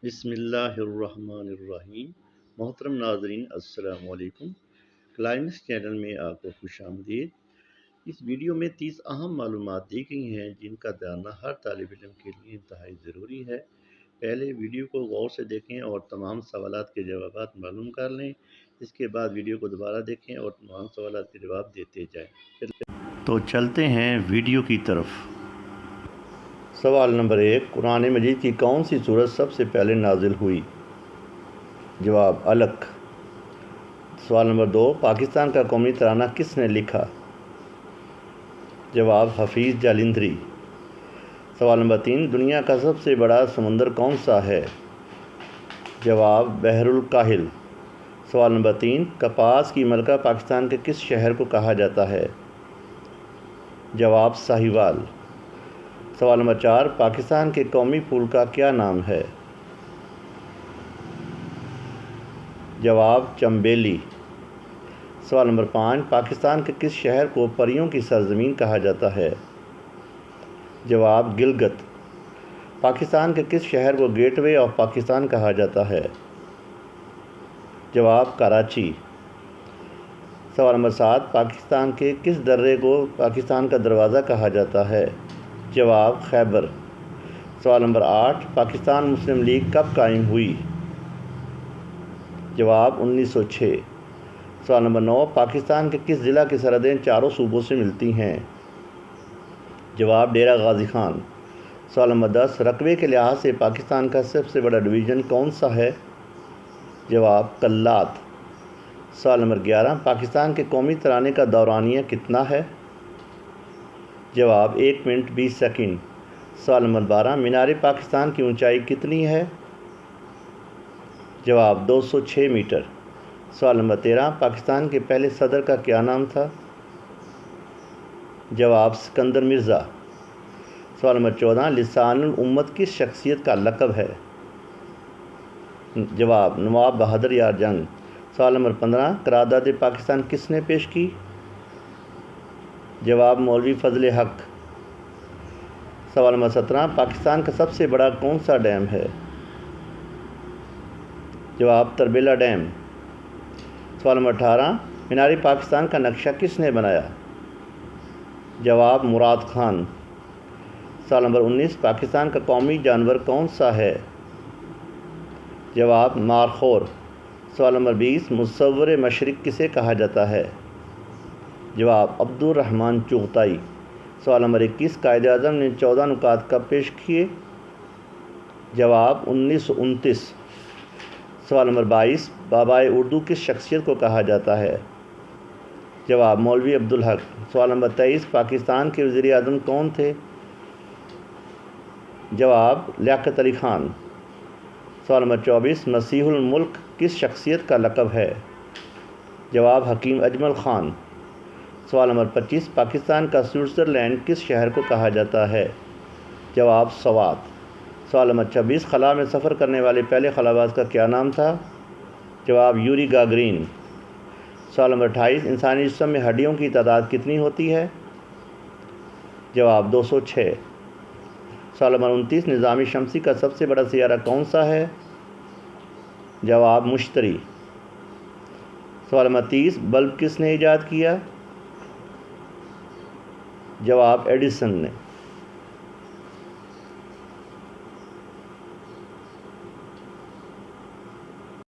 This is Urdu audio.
بسم اللہ الرحمن الرحیم۔ محترم ناظرین السلام علیکم۔ کلائمس چینل میں آپ کو خوش آمدید۔ اس ویڈیو میں 30 اہم معلومات دی گئی ہیں جن کا جاننا ہر طالب علم کے لیے انتہائی ضروری ہے۔ پہلے ویڈیو کو غور سے دیکھیں اور تمام سوالات کے جوابات معلوم کر لیں۔ اس کے بعد ویڈیو کو دوبارہ دیکھیں اور تمام سوالات کے جواب دیتے جائیں۔ تو چلتے ہیں ویڈیو کی طرف۔ سوال نمبر 1، قرآن مجید کی کون سی سورت سب سے پہلے نازل ہوئی؟ جواب علق۔ سوال نمبر 2، پاکستان کا قومی ترانہ کس نے لکھا؟ جواب حفیظ جالندھری۔ سوال نمبر 3، دنیا کا سب سے بڑا سمندر کون سا ہے؟ جواب بحر الکاہل۔ سوال نمبر 3، کپاس کی ملکہ پاکستان کے کس شہر کو کہا جاتا ہے؟ جواب ساہیوال۔ سوال نمبر 4، پاکستان کے قومی پھول کا کیا نام ہے؟ جواب چنبیلی۔ سوال نمبر 5، پاکستان کے کس شہر کو پریوں کی سرزمین کہا جاتا ہے؟ جواب گلگت۔ پاکستان کے کس شہر کو گیٹ وے آف پاکستان کہا جاتا ہے؟ جواب کراچی۔ سوال نمبر 7، پاکستان کے کس درے کو پاکستان کا دروازہ کہا جاتا ہے؟ جواب خیبر۔ سوال نمبر 8، پاکستان مسلم لیگ کب قائم ہوئی؟ جواب 1906۔ سوال نمبر 9، پاکستان کے کس ضلع کی سرحدیں چاروں صوبوں سے ملتی ہیں؟ جواب ڈیرہ غازی خان۔ سوال نمبر 10، رقبے کے لحاظ سے پاکستان کا سب سے بڑا ڈویژن کون سا ہے؟ جواب کلات۔ سوال نمبر 11، پاکستان کے قومی ترانے کا دورانیہ کتنا ہے؟ جواب 1 منٹ 20 سیکنڈ۔ سوال نمبر 12، مینار پاکستان کی اونچائی کتنی ہے؟ جواب 206 میٹر۔ سوال نمبر 13، پاکستان کے پہلے صدر کا کیا نام تھا؟ جواب سکندر مرزا۔ سوال نمبر 14، لسان الامت کس شخصیت کا لقب ہے؟ جواب نواب بہادر یار جنگ۔ سوال نمبر 15، قرارداد پاکستان کس نے پیش کی؟ جواب مولوی فضل حق۔ سوال نمبر 17، پاکستان کا سب سے بڑا کون سا ڈیم ہے؟ جواب تربیلا ڈیم۔ سوال نمبر 18، مینار پاکستان کا نقشہ کس نے بنایا؟ جواب مراد خان۔ سوال نمبر 19، پاکستان کا قومی جانور کون سا ہے؟ جواب مارخور۔ سوال نمبر 20، مصور مشرق کسے کہا جاتا ہے؟ جواب عبد الرحمن چغتائی۔ سوال نمبر 21، قائد اعظم نے 14 نکات کب پیش کیے؟ جواب 1929۔ سوال نمبر 22، بابائے اردو کس شخصیت کو کہا جاتا ہے؟ جواب مولوی عبدالحق۔ سوال نمبر 23، پاکستان کے وزیر اعظم کون تھے؟ جواب لیاقت علی خان۔ سوال نمبر 24، مسیح الملک کس شخصیت کا لقب ہے؟ جواب حکیم اجمل خان۔ سوال نمبر 25، پاکستان کا سوئٹزرلینڈ کس شہر کو کہا جاتا ہے؟ جواب سوات۔ سوال نمبر 26، خلا میں سفر کرنے والے پہلے خلاباز کا کیا نام تھا؟ جواب یوری گاگرین۔ سوال نمبر 28، انسانی جسم میں ہڈیوں کی تعداد کتنی ہوتی ہے؟ جواب 206۔ سوال نمبر 29، نظام شمسی کا سب سے بڑا سیارہ کون سا ہے؟ جواب مشتری۔ سوال نمبر 30، بلب کس نے ایجاد کیا؟ جواب ایڈیسن نے۔